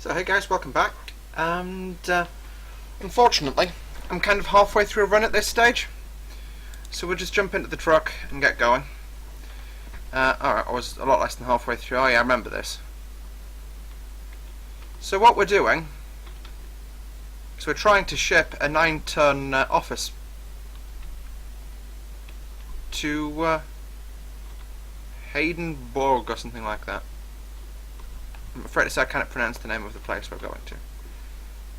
So hey guys, welcome back. And unfortunately, I'm kind of halfway through a run at this stage, so we'll just jump into the truck and get going. Alright, I was a lot less than halfway through. Oh yeah, I remember this. So what we're doing is we're trying to ship a 9-ton office to HelsingBorg or something like that. I'm afraid to say I can't pronounce the name of the place we're going to.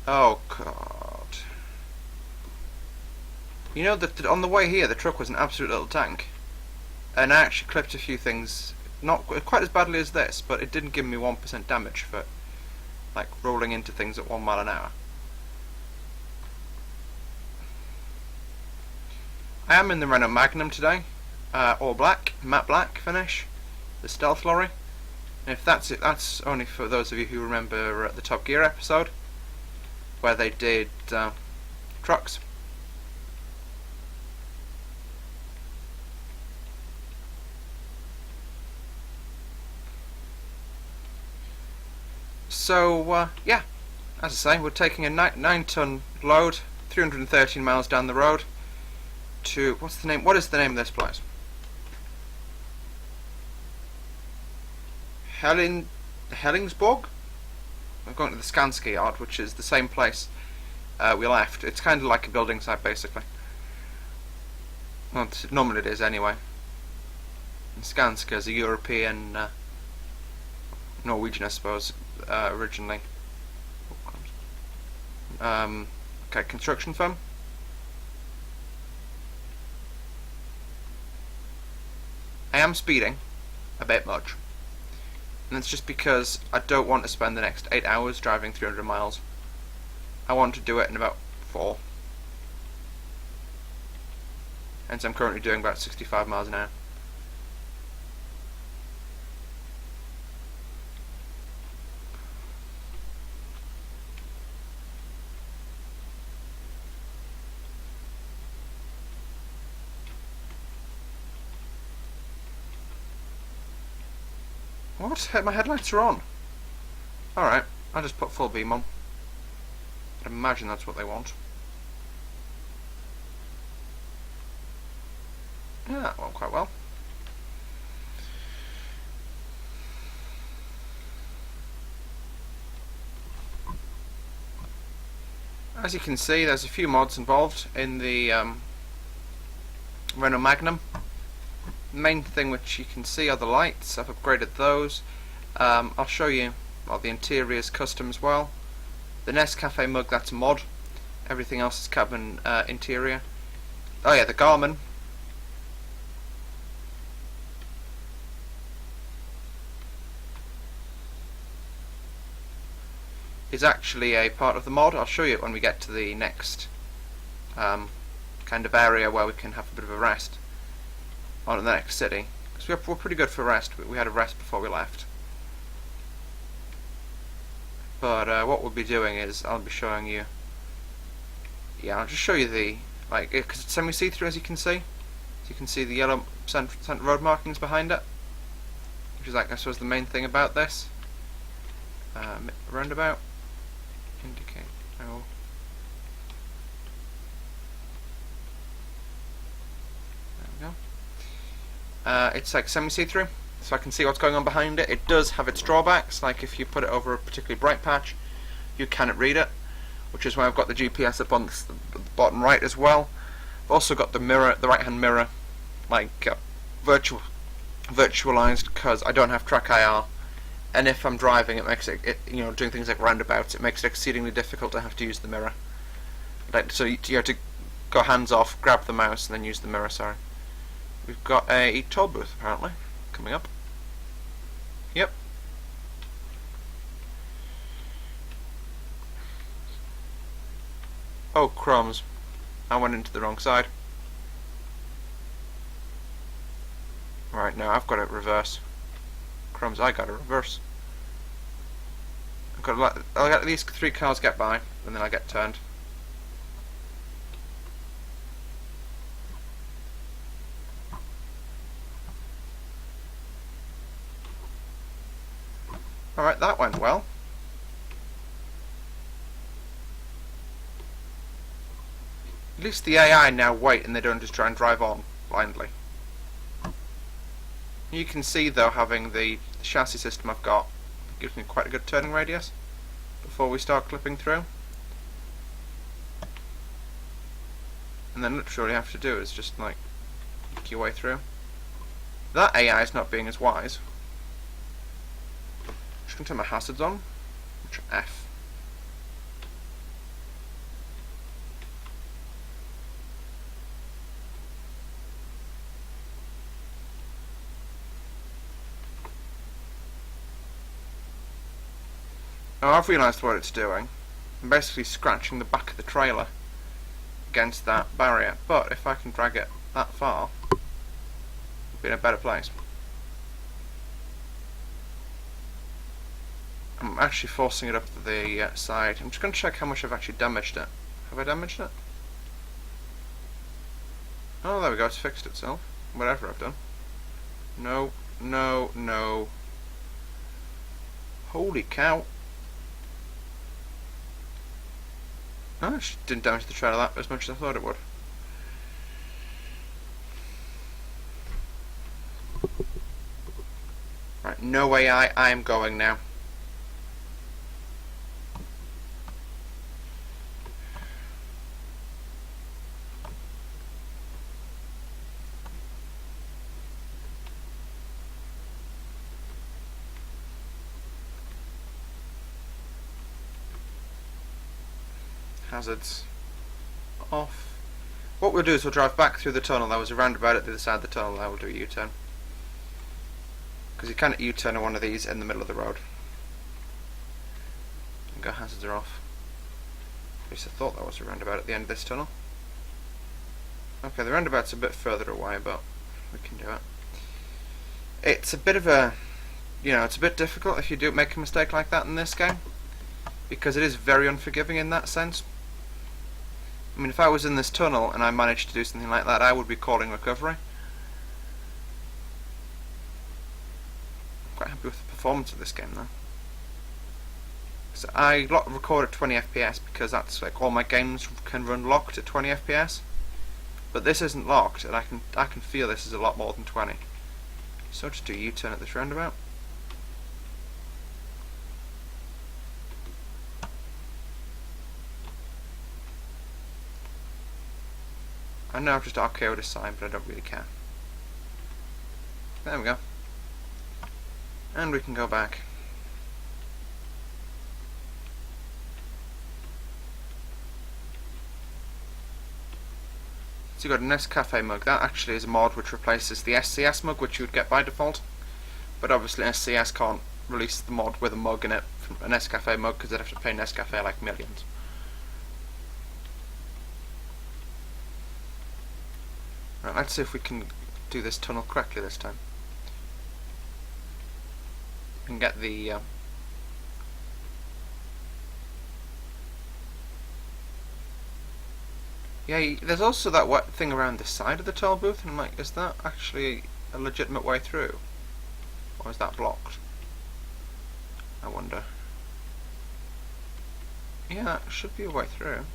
Oh god. You know that on the way here the truck was an absolute little tank. And I actually clipped a few things, not quite as badly as this, but it didn't give me 1% damage for like rolling into things at 1 mile an hour. I am in the Renault Magnum today, all black, matte black finish, the stealth lorry. And if that's it, that's only for those of you who remember the Top Gear episode, where they did trucks. So, yeah, as I say, we're taking a 9-ton load, 313 miles down the road, to, what is the name of this place? HelsingBorg? We're going to the Subscirbe yard, which is the same place we left. It's kind of like a building site, basically. Well, normally it is, anyway. And Skanska is a European, Norwegian, I suppose, originally. Okay, construction firm. I am speeding a bit much. And it's just because I don't want to spend the next 8 hours driving 300 miles. I want to do it in about 4. Hence I'm currently doing about 65 miles an hour. What? My headlights are on. Alright, I'll just put full beam on. I'd imagine that's what they want. Yeah, that went quite well. As you can see, there's a few mods involved in the Renault Magnum. The main thing which you can see are the lights. I've upgraded those. I'll show you the interior is custom as well. The Nescafe mug, that's a mod. Everything else is cabin interior. Oh yeah, the Garmin. Is actually a part of the mod. I'll show you it when we get to the next kind of area where we can have a bit of a rest on the next city, because we're pretty good for rest. We had a rest before we left. But what we'll be doing is I'll be showing you. Yeah, I'll just show you the because it's semi-see-through, as you can see. So you can see the yellow center road markings behind it, which is I suppose the main thing about this. Roundabout. Indicate. Oh. There we go. It's like semi-see-through, so I can see what's going on behind it. It does have its drawbacks, like if you put it over a particularly bright patch, you cannot read it, which is why I've got the GPS up on the bottom right as well. I've also got the mirror, the right-hand mirror, like virtualized, because I don't have track IR, and if I'm driving, it makes it, doing things like roundabouts, it makes it exceedingly difficult to have to use the mirror. Like, so you have to go hands off, grab the mouse, and then use the mirror. Sorry. We've got a toll booth, apparently, coming up. Yep. Oh, crumbs. I went into the wrong side. Right, now I've got it reverse. Crumbs, I got it reverse. I'll let these 3 cars get by, and then I'll get turned. Alright, that went well. At least the AI now wait and they don't just try and drive on blindly. You can see though, having the chassis system I've got gives me quite a good turning radius before we start clipping through. And then literally all you have to do is just like eke your way through. That AI is not being as wise. Just gonna turn my hazards on, which are F. Now I've realised what it's doing. I'm basically scratching the back of the trailer against that barrier, but if I can drag it that far, it'll be in a better place. I'm actually forcing it up to the side. I'm just going to check how much I've actually damaged it. Have I damaged it? Oh, there we go, it's fixed itself. Whatever I've done. No, no, no. Holy cow. Oh, it didn't damage the trailer that as much as I thought it would. Right, no AI, I am going now. Hazards off. What we'll do is we'll drive back through the tunnel. There was a roundabout at the other side of the tunnel. There we'll do a U-turn, because you can't U-turn on one of these in the middle of the road. And go hazards are off. At least I thought there was a roundabout at the end of this tunnel. Okay, the roundabout's a bit further away, but we can do it. It's a bit of a, it's a bit difficult if you do make a mistake like that in this game, because it is very unforgiving in that sense. I mean, if I was in this tunnel and I managed to do something like that, I would be calling recovery. I'm quite happy with the performance of this game though. So I record at 20 FPS because that's like all my games can run locked at 20 FPS. But this isn't locked, and I can feel this is a lot more than 20. So just do a U-turn at this roundabout. I know I've just RKO'd a sign, but I don't really care. There we go. And we can go back. So you've got a Nescafe mug. That actually is a mod which replaces the SCS mug, which you would get by default. But obviously SCS can't release the mod with a mug in it from a Nescafe mug, because they'd have to pay Nescafe like millions. Right, let's see if we can do this tunnel correctly this time. And get the yeah, there's also that wet thing around the side of the toll booth, and I'm like, is that actually a legitimate way through? Or is that blocked? I wonder. Yeah, that should be a way through.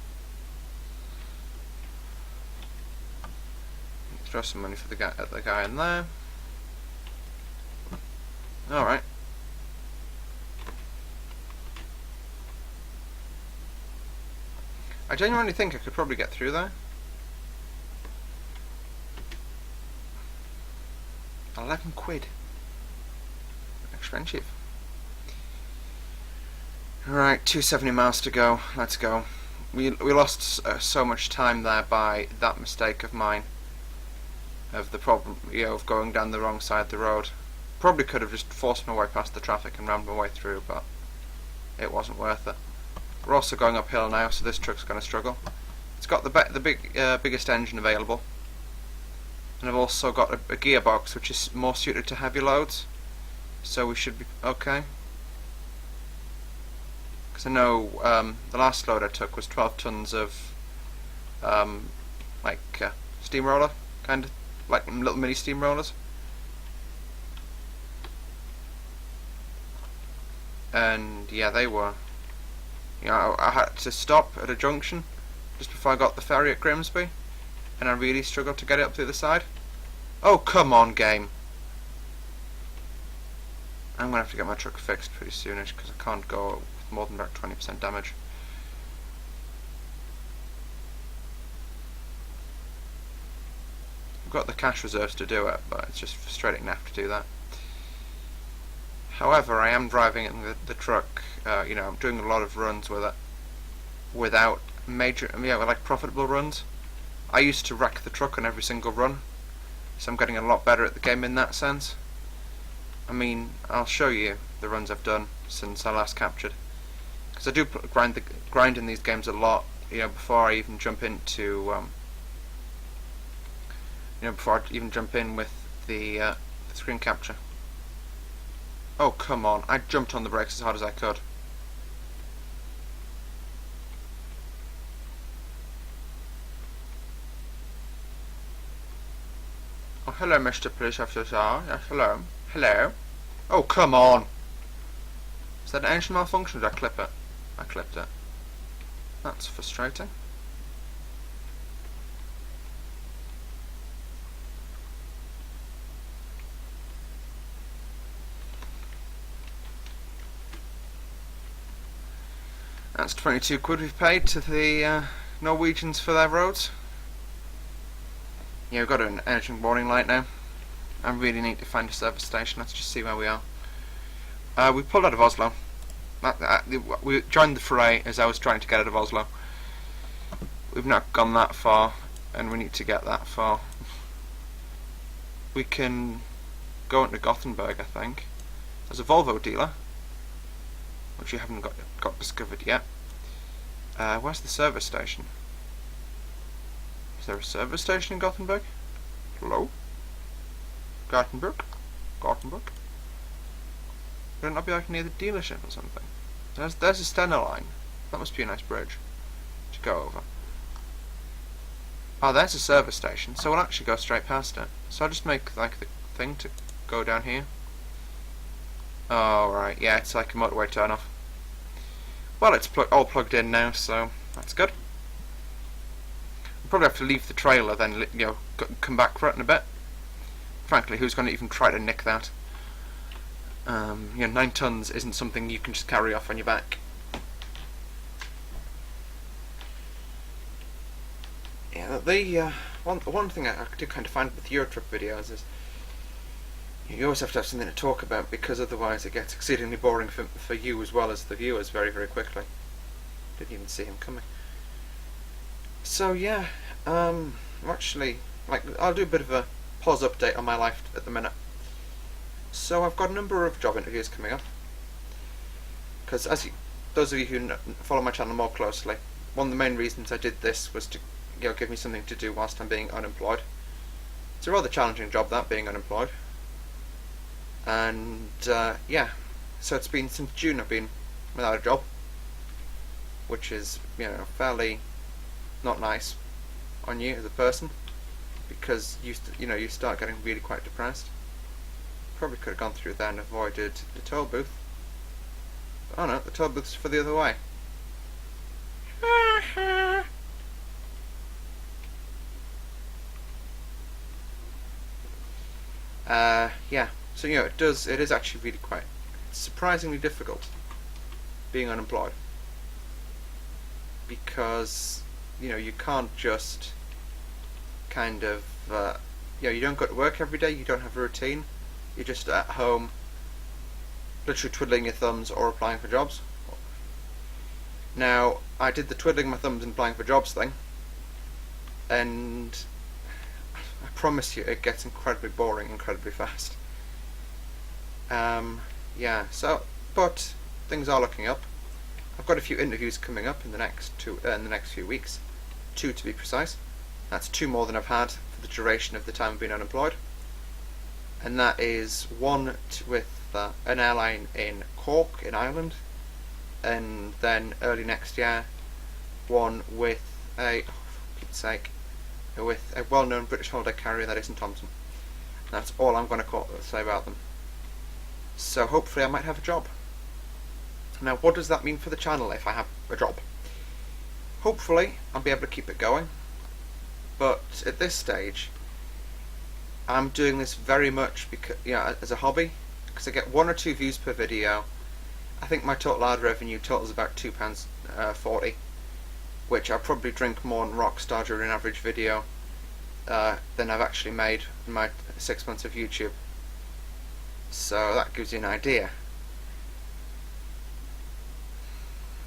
Throw some money for the guy in there. Alright. I genuinely think I could probably get through there. 11 quid. Expensive. Alright, 270 miles to go. Let's go. We lost so much time there by that mistake of mine. Of the problem, of going down the wrong side of the road. Probably could have just forced my way past the traffic and rammed my way through, but it wasn't worth it. We're also going uphill now, so this truck's going to struggle. It's got the biggest engine available, and I've also got a gearbox which is more suited to heavy loads, so we should be okay. Because I know the last load I took was 12 tons of steamroller, kind of like little mini steamrollers. And yeah, they were. I had to stop at a junction just before I got the ferry at Grimsby, and I really struggled to get it up the other side. Oh, come on, game. I'm going to have to get my truck fixed pretty soonish, because I can't go with more than about 20% damage. I've got the cash reserves to do it, but it's just frustrating to have to do that. However, I am driving in the truck, you know, I'm doing a lot of runs with it without major, like profitable runs. I used to wreck the truck on every single run, so I'm getting a lot better at the game in that sense. I mean, I'll show you the runs I've done since I last captured, because I do grind in these games a lot, you know, before I even jump into, before I even jump in with the screen capture. Oh, come on, I jumped on the brakes as hard as I could. Oh, hello, Mr. Police Officer. Yes, hello. Hello. Oh, come on. Is that an engine malfunction or did I clip it? I clipped it. That's frustrating. That's 22 quid we've paid to the Norwegians for their roads. Yeah, we've got an engine warning light now. I really need to find a service station. Let's just see where we are. We pulled out of Oslo. We joined the fray as I was trying to get out of Oslo. We've not gone that far, and we need to get that far. We can go into Gothenburg, I think. There's a Volvo dealer, which you haven't got discovered yet. Where's the service station? Is there a service station in Gothenburg? Hello? Gothenburg? Gothenburg? Would it not be like near the dealership or something? There's a Stena line. That must be a nice bridge to go over. Oh, there's a service station, so we'll actually go straight past it. So I'll just make like the thing to go down here. Oh, right, yeah, it's like a motorway turn off. Well, it's all plugged in now, so that's good. I'll probably have to leave the trailer then, come back for it in a bit. Frankly, who's going to even try to nick that? 9 tons isn't something you can just carry off on your back. Yeah, the one thing I do kind of find with Eurotrip videos is you always have to have something to talk about, because otherwise it gets exceedingly boring for you as well as the viewers very, very quickly. Didn't even see him coming. So yeah, actually, I'll do a bit of a pause update on my life at the minute. So I've got a number of job interviews coming up, because those of you who follow my channel more closely, one of the main reasons I did this was to give me something to do whilst I'm being unemployed. It's a rather challenging job, that, being unemployed. And yeah, so it's been since June I've been without a job, which is fairly not nice on you as a person, because you start getting really quite depressed. Probably could have gone through there and avoided the toll booth. Oh no, the toll booth's for the other way. Yeah, so it is actually really quite surprisingly difficult being unemployed, because you can't just kind of you don't go to work every day, you don't have a routine, you're just at home literally twiddling your thumbs or applying for jobs. Now, I did the twiddling my thumbs and applying for jobs thing, and I promise you it gets incredibly boring incredibly fast. Yeah, but things are looking up. I've got a few interviews coming up in the next few weeks, 2 to be precise. That's 2 more than I've had for the duration of the time I've been unemployed, and that is one with an airline in Cork in Ireland, and then early next year one with with a well-known British holiday carrier that isn't Thomson. And that's all I'm going to say about them. So hopefully I might have a job. Now, what does that mean for the channel if I have a job? Hopefully I'll be able to keep it going, but at this stage I'm doing this very much because, as a hobby, because I get 1 or 2 views per video. I think my total ad revenue totals about £2.40, which I'll probably drink more than Rockstar during an average video than I've actually made in my 6 months of YouTube. So that gives you an idea.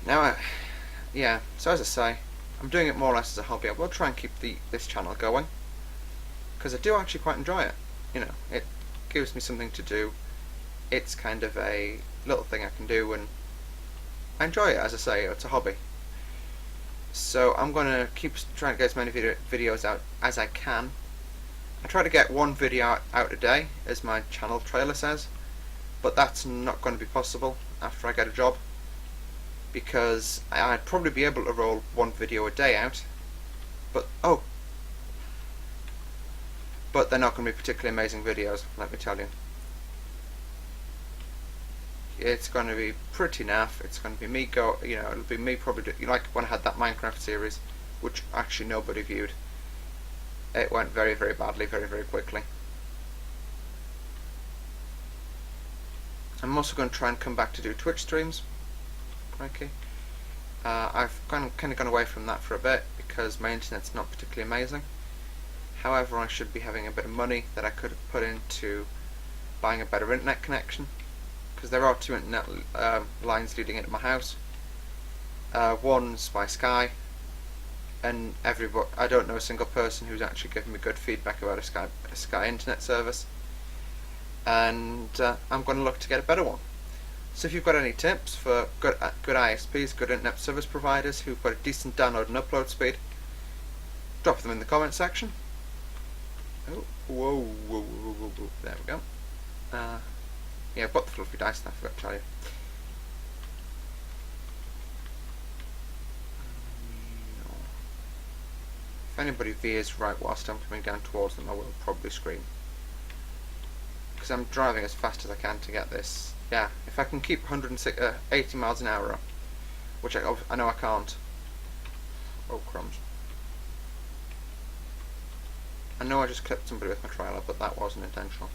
Now, so as I say, I'm doing it more or less as a hobby. I will try and keep this channel going, because I do actually quite enjoy it. It gives me something to do. It's kind of a little thing I can do, and I enjoy it. As I say, it's a hobby. So I'm going to keep trying to get as many videos out as I can. I try to get 1 video out a day, as my channel trailer says, but that's not going to be possible after I get a job, because I'd probably be able to roll 1 video a day out, but they're not going to be particularly amazing videos, let me tell you. It's going to be pretty naff. It's going to be me it'll be me probably like when I had that Minecraft series, which actually nobody viewed. It went very, very badly, very, very quickly. I'm also going to try and come back to do Twitch streams. Crikey. I've kind of gone away from that for a bit because my internet's not particularly amazing. However, I should be having a bit of money that I could have put into buying a better internet connection, because there are 2 internet lines leading into my house. One's by Sky, and I don't know a single person who's actually given me good feedback about a Sky internet service, and I'm going to look to get a better one. So if you've got any tips for good ISPs, good internet service providers who've got a decent download and upload speed, drop them in the comment section. Oh, whoa, there we go. I've got the fluffy dice, and I forgot to tell you. If anybody veers right whilst I'm coming down towards them, I will probably scream, because I'm driving as fast as I can to get this. If I can keep 80 miles an hour up, which I know I can't. Oh, crumbs. I know I just clipped somebody with my trailer, but that wasn't intentional.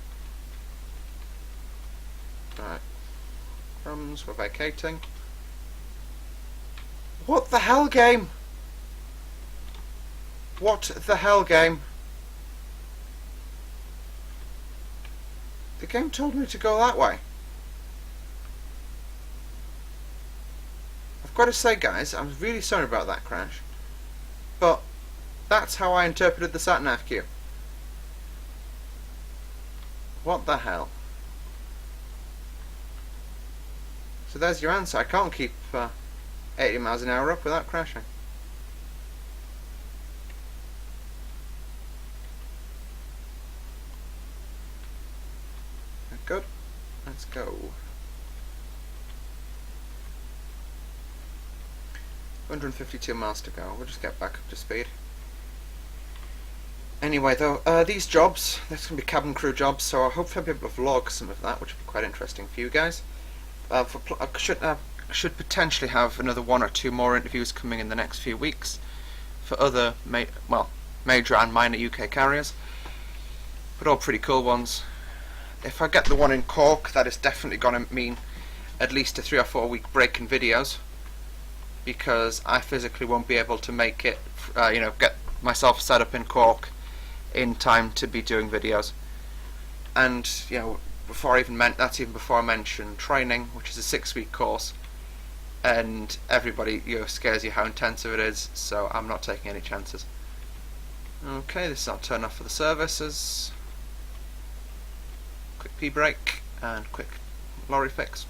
Right. Crumbs, we're vacating. What the hell, game? What the hell, game? The game told me to go that way. I've got to say, guys, I'm really sorry about that crash, but that's how I interpreted the sat-nav queue. What the hell? So there's your answer. I can't keep 80 miles an hour up without crashing. Good. Let's go. 152 miles to go. We'll just get back up to speed. Anyway, though, these jobs, there's going to be cabin crew jobs, so I hope I'll be able to vlog some of that, which will be quite interesting for you guys. I should potentially have another 1 or 2 more interviews coming in the next few weeks for other major and minor UK carriers, but all pretty cool ones. If I get the one in Cork, that is definitely going to mean at least a 3 or 4 week break in videos, because I physically won't be able to make it, get myself set up in Cork in time to be doing videos. And that's even before I mention training, which is a 6-week course, and everybody scares you how intensive it is, so I'm not taking any chances. Okay, this is our turn off for the services. Quick pee break and quick lorry fix.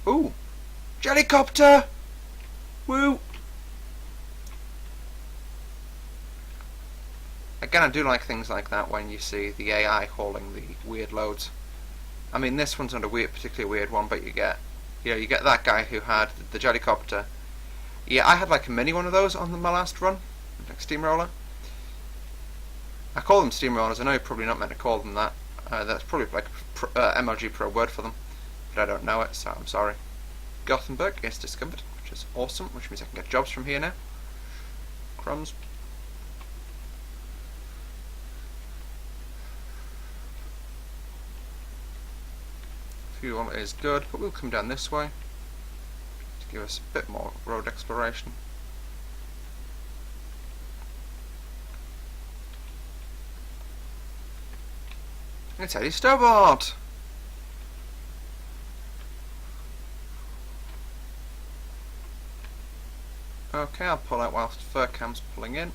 Ooh! Jellycopter! Woo! Again, I do like things like that when you see the AI hauling the weird loads. I mean, this one's not a particularly weird one, but you get You know, you get that guy who had the Jellycopter. Yeah, I had like a mini one of those on my last run, like steamroller. I call them steamrollers. I know you're probably not meant to call them that. That's probably like MLG Pro word for them, but I don't know it, so I'm sorry. Gothenburg is discovered, which is awesome, which means I can get jobs from here now. Crumbs. Fuel is good, but we'll come down this way to give us a bit more road exploration. It's Eddie Stobart! Okay, I'll pull out whilst Furcam's pulling in.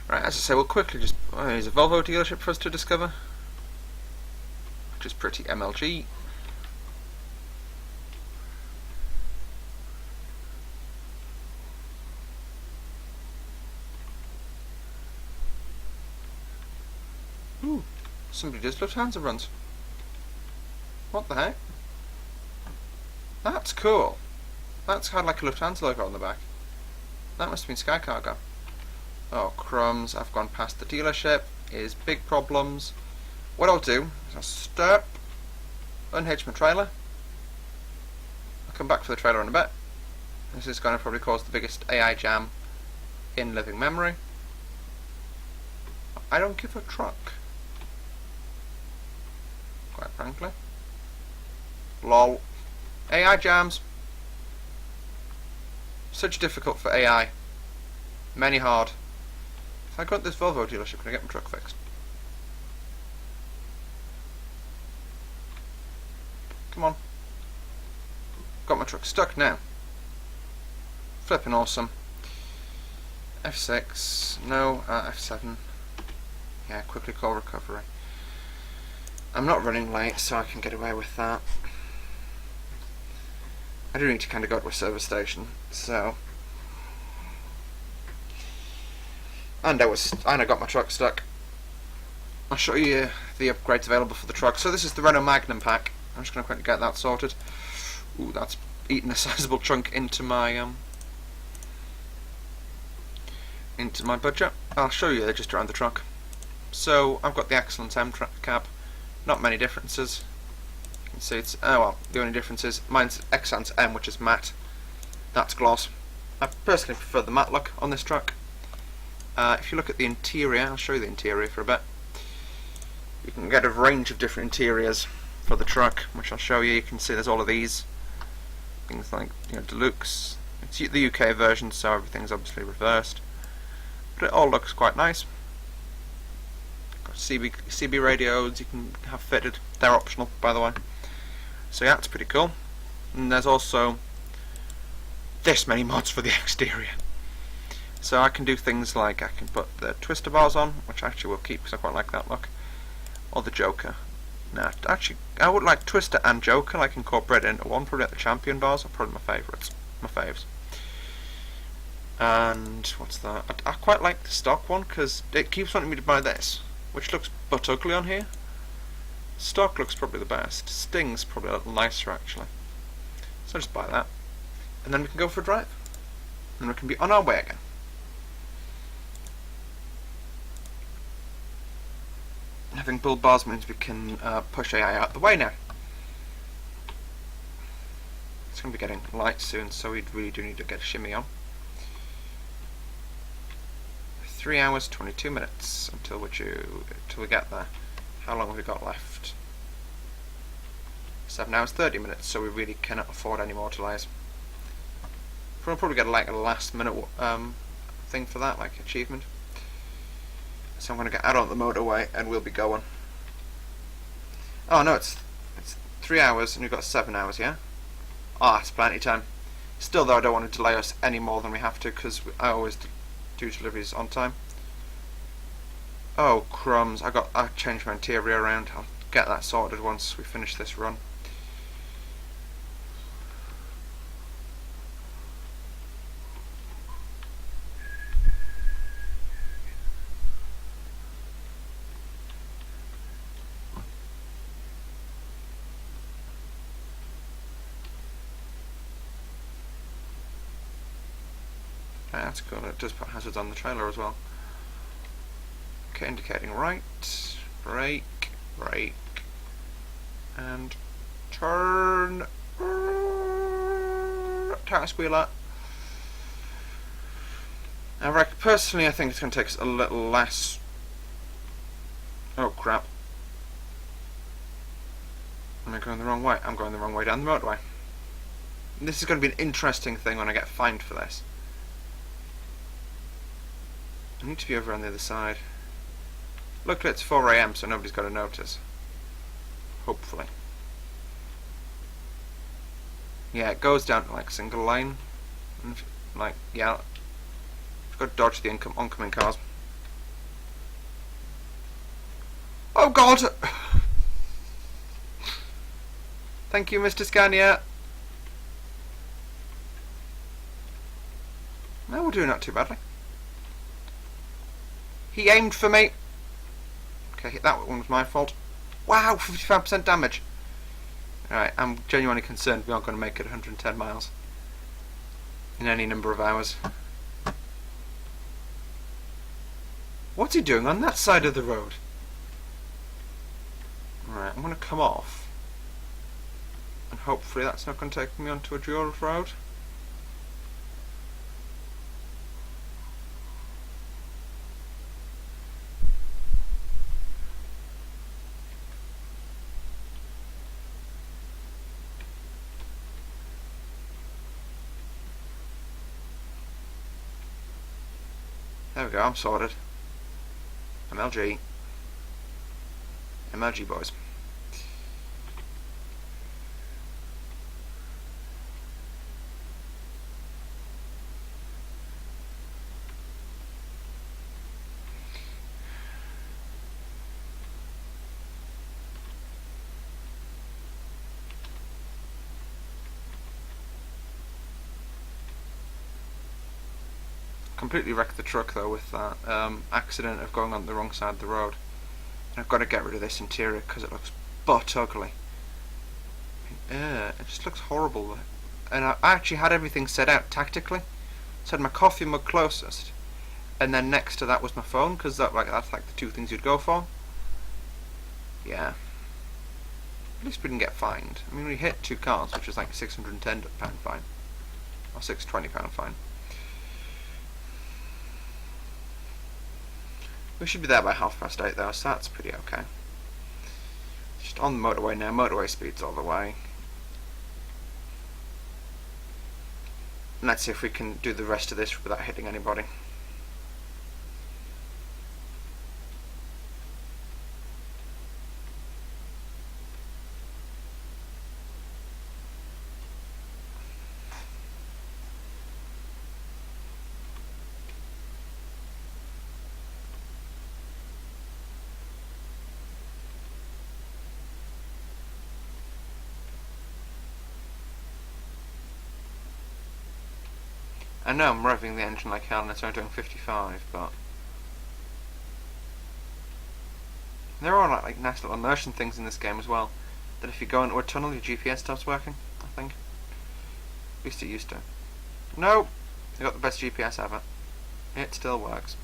Right, as I say, we'll quickly just... there's a Volvo dealership for us to discover, which is pretty MLG. Ooh, somebody does Lufthansa runs. What the heck? That's cool. That's had like a Lufthansa logo on the back. That must have been Sky Cargo. Oh crumbs, I've gone past the dealership. Is big problems. What I'll do is I'll stop, unhitch my trailer. I'll come back for the trailer in a bit. This is going to probably cause the biggest AI jam in living memory. I don't give a truck, quite frankly. LOL. AI jams. Such difficult for AI. Many hard. If I go to this Volvo dealership, can I get my truck fixed? Come on. Got my truck stuck now. Flipping awesome. F6. No. F7. Yeah, quickly call recovery. I'm not running late, so I can get away with that. I do need to kind of go to a service station, so... And I got my truck stuck. I'll show you the upgrades available for the truck. So this is the Renault Magnum pack. I'm just going to quickly get that sorted. Ooh, that's eaten a sizable chunk into my budget. I'll show you just around the truck. So I've got the Excellence M cab. Not many differences. You can see it's well, the only difference is mine's Excellence M, which is matte. That's gloss. I personally prefer the matte look on this truck. If you look at the interior, I'll show you the interior for a bit. You can get a range of different interiors for the truck, which I'll show you. You can see there's all of these things like, you know, Deluxe. It's the UK version, so everything's obviously reversed, but it all looks quite nice. Got CB radios you can have fitted. They're optional, by the way. So yeah, it's pretty cool. And there's also this many mods for the exterior. So I can do things like I can put the twister bars on, which actually will keep because I quite like that look, or the Joker. Now, actually, I would like Twister and Joker, like incorporated into one. Probably like the Champion bars are probably my favourites, my faves. And what's that? I quite like the stock one because it keeps wanting me to buy this, which looks butt ugly on here. Stock looks probably the best. Sting's probably a little nicer actually. So just buy that, and then we can go for a drive, and we can be on our way again. Having build bars means we can push AI out the way now. It's going to be getting light soon, so we really do need to get a shimmy on. 3 hours 22 minutes until we get there. How long have we got left? 7 hours 30 minutes, so we really cannot afford any more delays. We'll probably get like a last minute thing for that, like achievement. So I'm going to get out on the motorway and we'll be going. Oh no, it's 3 hours and we've got 7 hours, yeah? Ah, it's plenty of time. Still though, I don't want to delay us any more than we have to because I always do deliveries on time. Oh, crumbs. I changed my interior around. I'll get that sorted once we finish this run. Okay, that's cool. It does put hazards on the trailer as well. Okay, indicating right. Brake. Brake. And turn. Tire squealer. Now, personally, I think it's going to take us a little less. Oh crap! Am I going the wrong way? I'm going the wrong way down the motorway. This is going to be an interesting thing when I get fined for this. I need to be over on the other side. Luckily it's 4 AM, so nobody's got to notice. Hopefully. Yeah, it goes down to like single lane. And like, yeah. I've got to dodge the oncoming cars. Oh god! Thank you, Mr. Scania. No, we're doing not too badly. He aimed for me. Okay, that one was my fault. Wow, 55% damage. Alright, I'm genuinely concerned we aren't going to make it 110 miles. In any number of hours. What's he doing on that side of the road? Alright, I'm going to come off. And hopefully that's not going to take me onto a dual road. There we go, I'm sorted. MLG. MLG boys. Completely wrecked the truck though with that accident of going on the wrong side of the road. And I've got to get rid of this interior because it looks butt ugly. It just looks horrible. And I actually had everything set out tactically. So I had my coffee mug closest, and then next to that was my phone, because that's like the two things you'd go for. Yeah. At least we didn't get fined. I mean, we hit 2 cars, which was like £610 fine, or £620 fine. We should be there by 8:30 though, so that's pretty okay. Just on the motorway now, motorway speeds all the way. And let's see if we can do the rest of this without hitting anybody. I know I'm revving the engine like hell and it's only doing 55, but there are like nice little immersion things in this game as well, that if you go into a tunnel your GPS stops working, I think. At least it used to. No! I got the best GPS ever. It still works.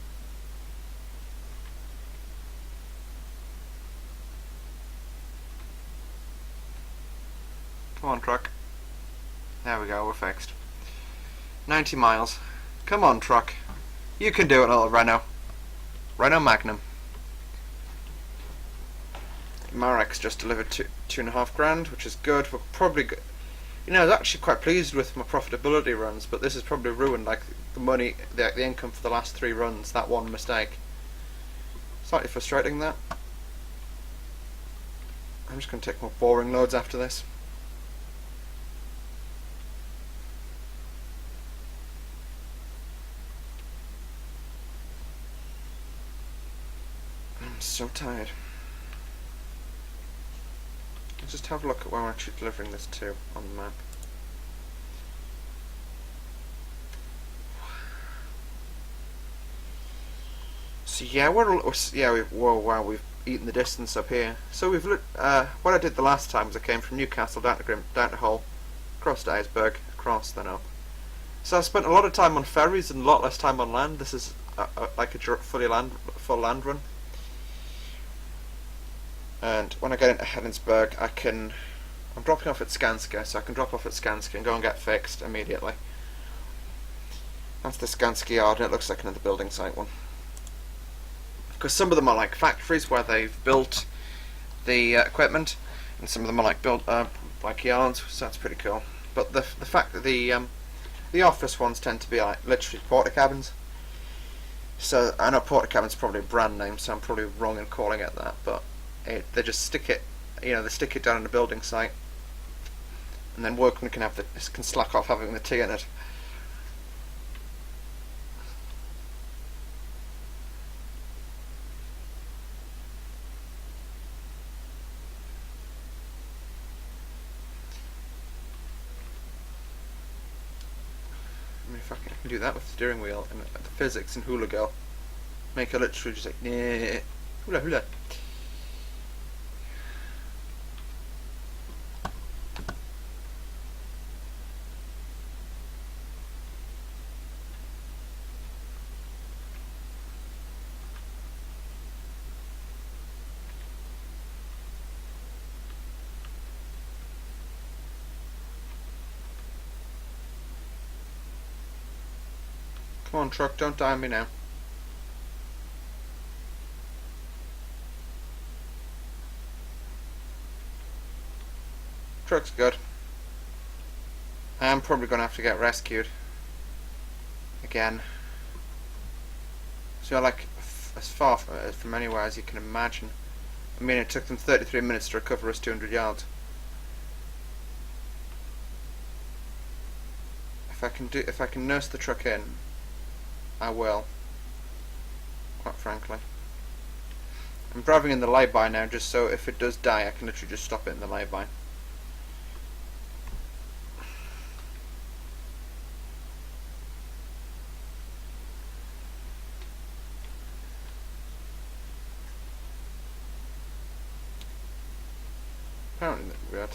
Come on, truck. There we go, we're fixed. 90 miles. Come on, truck. You can do it, little Renault. Renault Magnum. Marek's just delivered 2.5 grand, which is good. We're probably good. You know, I was actually quite pleased with my profitability runs, but this has probably ruined like the money, the income for the last 3 runs. That one mistake. Slightly frustrating that. I'm just going to take more boring loads after this. I'm so tired. Let's just have a look at where I'm actually delivering this to on the map. So yeah, we've eaten the distance up here. So we've what I did the last time was I came from Newcastle down to Hull, across to Iceberg, across then up. So I spent a lot of time on ferries and a lot less time on land. This is like a full land run. And when I get into HelsingBorg, I'm dropping off at Skanska, so I can drop off at Skanska and go and get fixed immediately. That's the Skanska yard, and it looks like another building site one. Because some of them are like factories where they've built the equipment, and some of them are like built like yards, so that's pretty cool. But the fact that the office ones tend to be like literally porta cabins. So I know porta cabin's probably a brand name, so I'm probably wrong in calling it that, but they just stick it, they stick it down in a building site, and then workmen can slack off having the tea in it. I mean, if I can do that with the steering wheel and the physics in Hula Girl, make her literally just like hula hula. Come on, truck, don't die on me now. Truck's good. I'm probably going to have to get rescued again. So like as far from anywhere as you can imagine. I mean, it took them 33 minutes to recover us 200 yards. If I can nurse the truck in, I will. Quite frankly, I'm driving in the lay-by now, just so if it does die, I can literally just stop it in the lay-by. Apparently, we're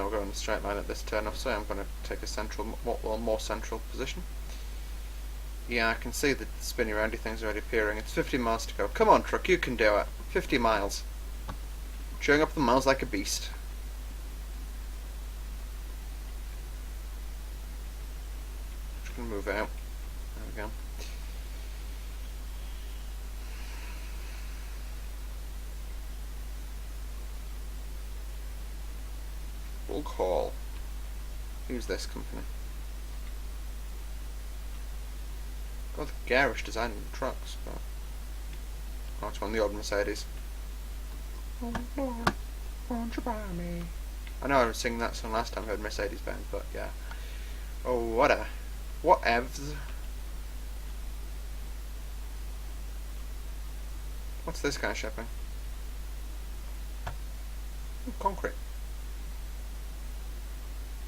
going in a straight line at this turn off, so I'm going to take a more central position. Yeah, I can see the spinny roundy things already appearing. It's 50 miles to go. Come on, truck, you can do it. 50 miles. Chewing up the miles like a beast. Just going to move out. There we go. We'll call. Who's this company? Got the garish design of the trucks, but it's one of the old Mercedes. Oh Lord, won't you buy me? I know I was singing that song last time I heard Mercedes Benz, but yeah. Oh, whatevs. What's this guy shipping? Oh, concrete.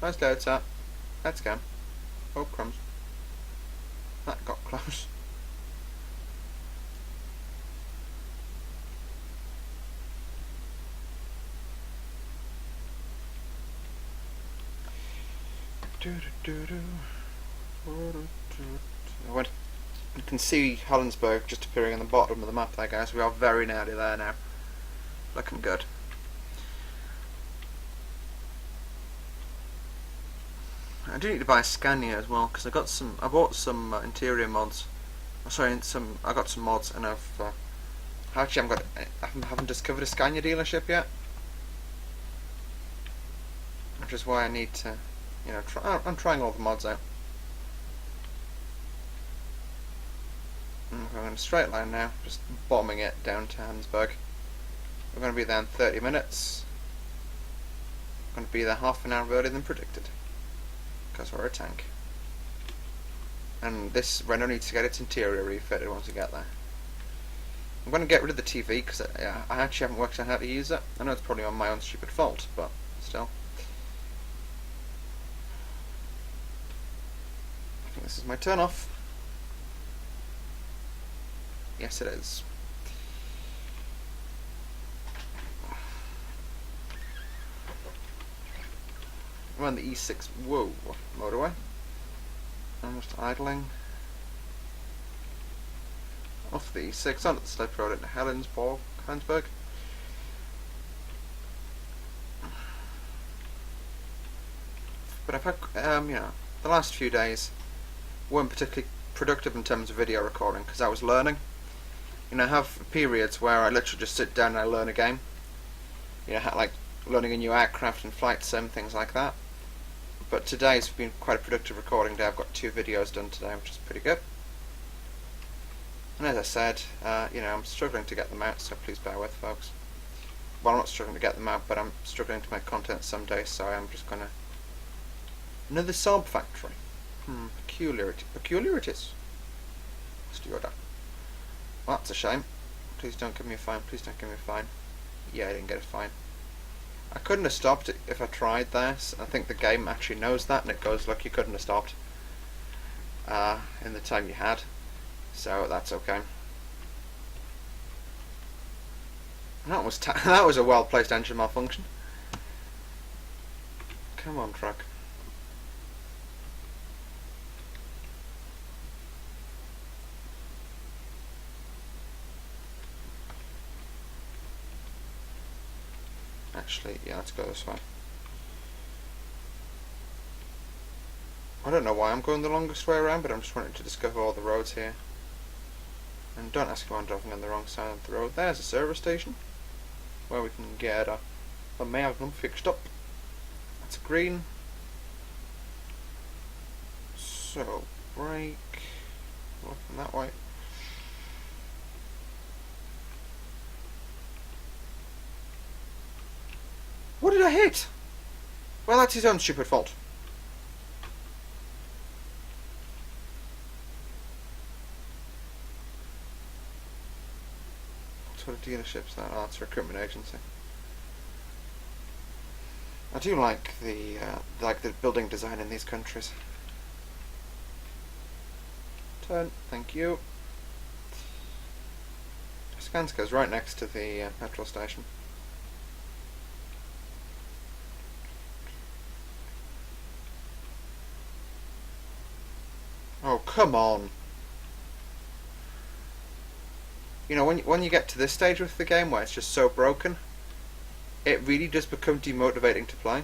Nice load, sir. Let's go. Oh, crumbs. That got close. You can see HelsingBorg just appearing on the bottom of the map there, guys. We are very nearly there now. Looking good. I do need to buy a Scania as well, because I bought some interior mods. I got some mods, and I haven't discovered a Scania dealership yet, which is why I need to, I'm trying all the mods out. I'm going in a straight line now, just bombing it down to HelsingBorg. We're going to be there in 30 minutes. I'm going to be there half an hour earlier than predicted, because we're a tank. And this Renault needs to get its interior refitted once we get there. I'm going to get rid of the TV because I actually haven't worked out how to use it. I know it's probably on my own stupid fault, but still. I think this is my turn off. Yes, it is. I'm on the E6. Whoa, motorway. I'm just idling. Off the E6 onto the slip road into HelsingBorg. But I've had, the last few days weren't particularly productive in terms of video recording because I was learning. I have periods where I literally just sit down and I learn a game. Like learning a new aircraft and flight sim, things like that. But today's been quite a productive recording day. I've got 2 videos done today, which is pretty good. And as I said, I'm struggling to get them out, so please bear with, folks. Well, I'm not struggling to get them out, but I'm struggling to make content some days, so I'm just gonna... Another Saab factory. Peculiarities. Mr. Yoda. Well, that's a shame. Please don't give me a fine, please don't give me a fine. Yeah, I didn't get a fine. I couldn't have stopped it if I tried this. I think the game actually knows that, and it goes, look, you couldn't have stopped in the time you had. So that's okay. That was a well-placed engine malfunction. Come on, truck. Actually, yeah, let's go this way. I don't know why I'm going the longest way around, but I'm just wanting to discover all the roads here. And don't ask me why I'm driving on the wrong side of the road. There's a service station where we can get a Magnum fixed up. That's green. So, brake. Looking that way. What did I hit? Well, that's his own stupid fault. What sort of dealerships that? Oh, it's a recruitment agency. I do like the building design in these countries. Turn, thank you. Skanska's right next to the petrol station. Oh, come on. When you get to this stage with the game where it's just so broken, it really does become demotivating to play.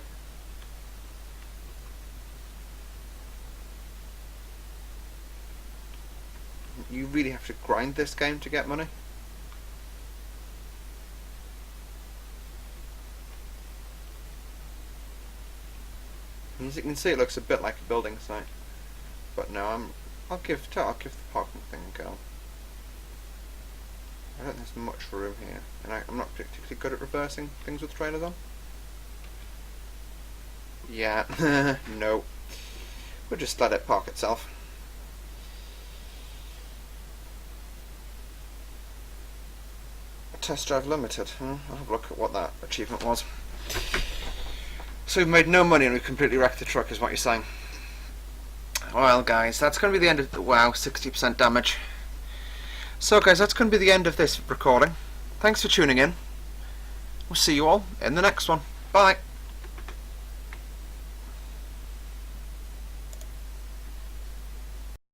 You really have to grind this game to get money. As you can see, it looks a bit like a building site. But no, I'll give the parking thing a go. I don't think there's much room here, and I'm not particularly good at reversing things with trailers on. Yeah, no. We'll just let it park itself. Test drive limited. I'll have a look at what that achievement was. So we've made no money and we've completely wrecked the truck, is what you're saying. Well, guys, that's going to be the end of the... Wow, 60% damage. So, guys, that's going to be the end of this recording. Thanks for tuning in. We'll see you all in the next one. Bye.